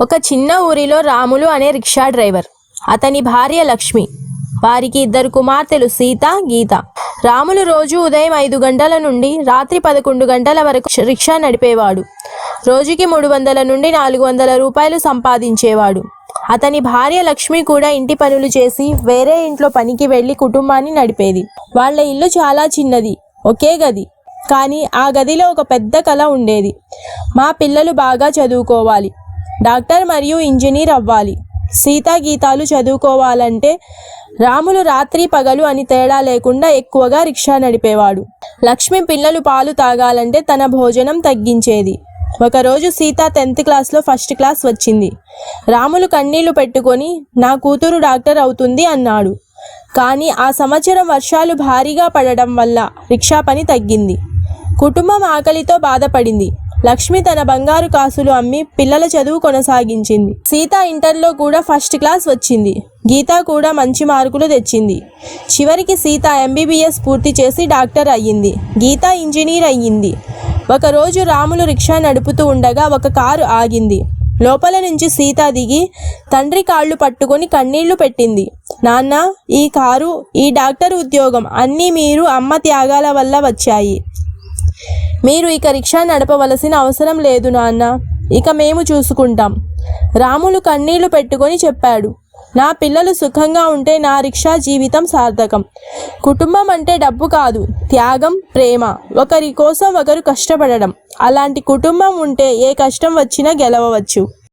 ఒక చిన్న ఊరిలో రాములు అనే రిక్షా డ్రైవర్, అతని భార్య లక్ష్మి, వారికి 2 కుమార్తెలు సీత, గీత. రాములు రోజు ఉదయం 5 గంటల నుండి రాత్రి 11 గంటల వరకు రిక్షా నడిపేవాడు. రోజుకి 300 నుండి 400 రూపాయలు సంపాదించేవాడు. అతని భార్య లక్ష్మి కూడా ఇంటి పనులు చేసి వేరే ఇంట్లో పనికి వెళ్లి కుటుంబాన్ని నడిపేది. వాళ్ళ ఇల్లు చాలా చిన్నది, ఒకే గది. కానీ ఆ గదిలో ఒక పెద్ద కల ఉండేది. మా పిల్లలు బాగా చదువుకోవాలి, డాక్టర్ మరియు ఇంజనీర్ అవ్వాలి. సీత, గీతాలు చదువుకోవాలంటే రాములు రాత్రి పగలు అని తేడా లేకుండా ఎక్కువగా రిక్షా నడిపేవాడు. లక్ష్మి పిల్లలు పాలు తాగాలంటే తన భోజనం తగ్గించేది. ఒకరోజు సీత 10th క్లాస్లో ఫస్ట్ క్లాస్ వచ్చింది. రాములు కన్నీళ్లు పెట్టుకొని నా కూతురు డాక్టర్ అవుతుంది అన్నాడు. కానీ ఆ సంవత్సరం వర్షాలు భారీగా పడడం వల్ల రిక్షా పని తగ్గింది. కుటుంబం ఆకలితో బాధపడింది. లక్ష్మి తన బంగారు కాసులు అమ్మి పిల్లల చదువు కొనసాగించింది. సీత ఇంటర్లో కూడా ఫస్ట్ క్లాస్ వచ్చింది. గీత కూడా మంచి మార్కులు తెచ్చింది. చివరికి సీత MBBS పూర్తి చేసి డాక్టర్ అయ్యింది. గీత ఇంజనీర్ అయ్యింది. ఒకరోజు రాములు రిక్షా నడుపుతూ ఉండగా ఒక కారు ఆగింది. లోపల నుంచి సీత దిగి తండ్రి కాళ్ళు పట్టుకొని కన్నీళ్లు పెట్టింది. నాన్న, ఈ కారు, ఈ డాక్టర్ ఉద్యోగం అన్నీ మీరు అమ్మ త్యాగాల వల్ల వచ్చాయి. మీరు ఇక రిక్షా నడపవలసిన అవసరం లేదు నాన్న, ఇక మేము చూసుకుంటాం. రాములు కన్నీళ్లు పెట్టుకొని చెప్పాడు, నా పిల్లలు సుఖంగా ఉంటే నా రిక్షా జీవితం సార్థకం. కుటుంబం అంటే డబ్బు కాదు, త్యాగం, ప్రేమ, ఒకరి కోసం ఒకరు కష్టపడడం. అలాంటి కుటుంబం ఉంటే ఏ కష్టం వచ్చినా గెలవవచ్చు.